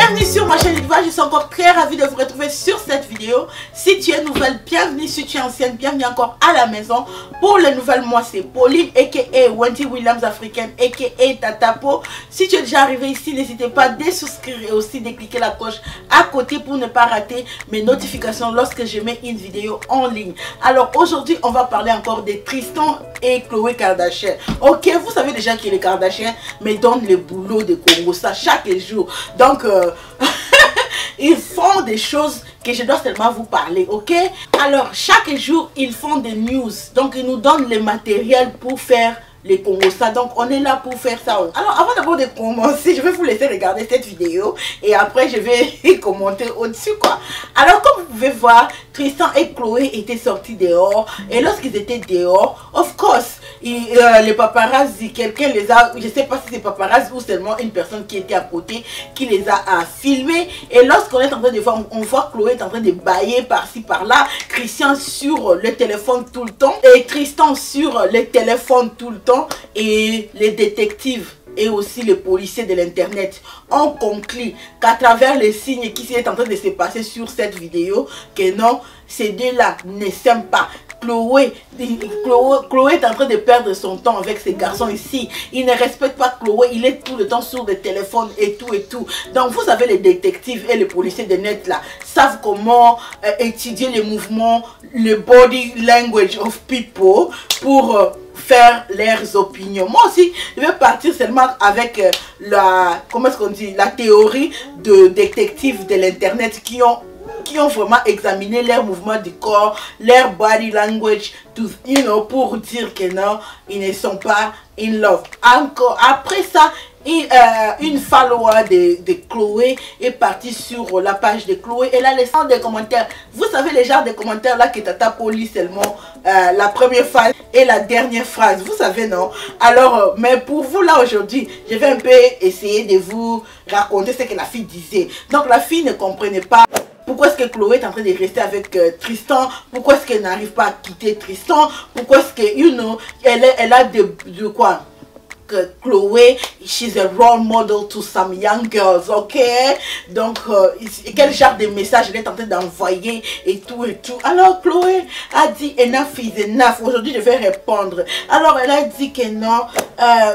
Bienvenue sur ma chaîne Liva, je suis encore très ravie de vous retrouver sur cette vidéo. Si tu es nouvelle, bienvenue. Si tu es ancienne, bienvenue encore à la maison. Pour les nouvelles, moi c'est Pauline aka Wendy Williams africaine aka Tatapo. Si tu es déjà arrivé ici, n'hésitez pas à désouscrire et aussi de cliquer la cloche à côté pour ne pas rater mes notifications lorsque je mets une vidéo en ligne. Alors aujourd'hui, on va parler encore de Tristan et Khloé Kardashian. Ok, vous savez déjà que les Kardashians me donnent le boulot de Congo, ça chaque jour. Donc ils font des choses que je dois seulement vous parler, ok? Alors chaque jour ils font des news, donc ils nous donnent le matériel pour faire les Congos, ça. Donc on est là pour faire ça. Alors avant d'abord de commencer, je vais vous laisser regarder cette vidéo et après je vais commenter au-dessus quoi. Alors comme vous pouvez voir, Tristan et Khloé étaient sortis dehors et lorsqu'ils étaient dehors, of course, les paparazzi, quelqu'un les a, je sais pas si c'est paparazzi ou seulement une personne qui était à côté qui les a filmés. Et lorsqu'on est en train de voir, on voit Khloé est en train de bailler par-ci par-là, Christian sur le téléphone tout le temps et Tristan sur le téléphone tout le temps. Et les détectives et aussi les policiers de l'internet ont conclu qu'à travers les signes qui sont en train de se passer sur cette vidéo, que non, ces deux-là ne s'aiment pas. Khloé est en train de perdre son temps avec ces garçons ici. Il ne respecte pas Khloé, il est tout le temps sur le téléphone et tout et tout. Donc vous savez, les détectives et les policiers de net là savent comment étudier les mouvements, le body language of people pour faire leurs opinions. Moi aussi, je vais partir seulement avec comment est-ce qu'on dit, la théorie de détectives de l'internet qui ont vraiment examiné leurs mouvements du corps, leur body language, tout, you know, pour dire que non, ils ne sont pas in love. Encore après ça, une follower de Khloé est partie sur la page de Khloé. Elle a laissé des commentaires. Vous savez les genres de commentaires là que Tatapo lit seulement la première phrase et la dernière phrase. Vous savez non? Alors, mais pour vous là aujourd'hui, je vais un peu essayer de vous raconter ce que la fille disait. Donc la fille ne comprenait pas. Pourquoi est-ce que Khloé est en train de rester avec Tristan? Pourquoi est-ce qu'elle n'arrive pas à quitter Tristan? Pourquoi est-ce que, you know, elle a de quoi? Que Khloé, she's a role model to some young girls, ok? Donc, quel genre de message elle est en train d'envoyer et tout et tout. Alors, Khloé a dit enough is enough. Aujourd'hui, je vais répondre. Alors, elle a dit que non,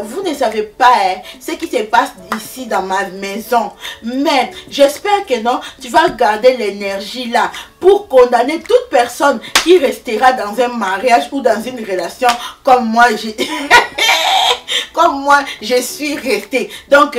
vous ne savez pas ce qui se passe ici dans ma maison. Mais, j'espère que non, tu vas garder l'énergie là pour condamner toute personne qui restera dans un mariage ou dans une relation comme moi, comme moi, je suis restée. Donc,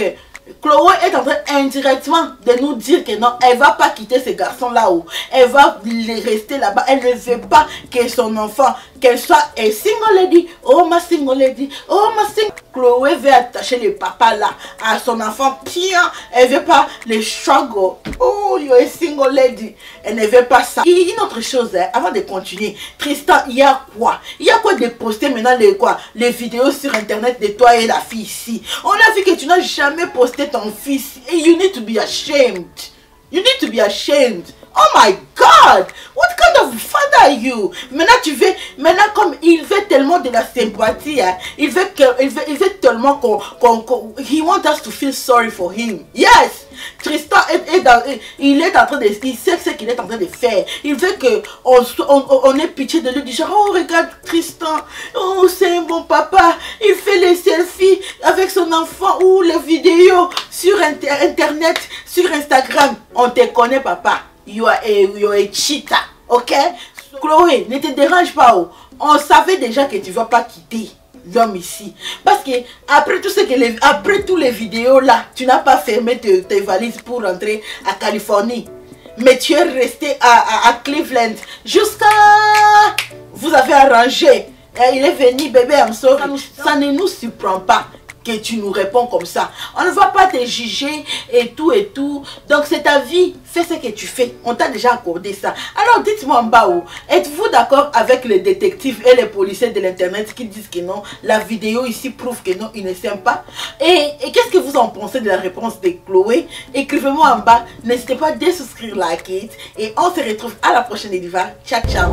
Khloé est en train indirectement de nous dire que non, elle va pas quitter ce garçon là-haut. Elle va rester là-bas. Elle ne veut pas que son enfant, qu'elle soit un single lady. Oh ma single lady. Oh ma single. Khloé veut attacher le papa là à son enfant. Pire, elle veut pas le struggle. Oh, you're a single lady. Elle ne veut pas ça. Et une autre chose, avant de continuer, Tristan, il y a quoi? Il y a quoi de poster maintenant les vidéos sur internet de toi et la fille ici? On a vu que tu n'as jamais posté ton fils. Et you need to be ashamed. You need to be ashamed. Oh my God! What kind of father are you? Maintenant tu veux, maintenant comme il veut tellement de la sympathie, hein, il veut tellement he wants us to feel sorry for him. Yes! Tristan il est en train de, il sait ce qu'il est en train de faire. Il veut que on ait pitié de lui, du genre, oh regarde Tristan, oh c'est un bon papa, il fait les selfies avec son enfant ou les vidéos sur internet, sur Instagram. On te connaît papa. You are a cheater, ok? Khloé, ne te dérange pas. Oh. On savait déjà que tu ne vas pas quitter l'homme ici. Parce que après tout ce que après tous les vidéos là, tu n'as pas fermé tes valises pour rentrer à Californie. Mais tu es resté à Cleveland jusqu'à... Vous avez arrangé. Il est venu, bébé, I'm sorry. Ça ne nous surprend pas que tu nous réponds comme ça. On ne va pas te juger et tout et tout. Donc c'est ta vie, fais ce que tu fais. On t'a déjà accordé ça. Alors dites-moi en bas où, êtes-vous d'accord avec les détectives et les policiers de l'internet qui disent que non, la vidéo ici prouve que non, ils ne s'aiment pas? Et qu'est-ce que vous en pensez de la réponse de Khloé? Écrivez-moi en bas. N'hésitez pas à désouscrire, like it. Et on se retrouve à la prochaine Liva. Ciao, ciao.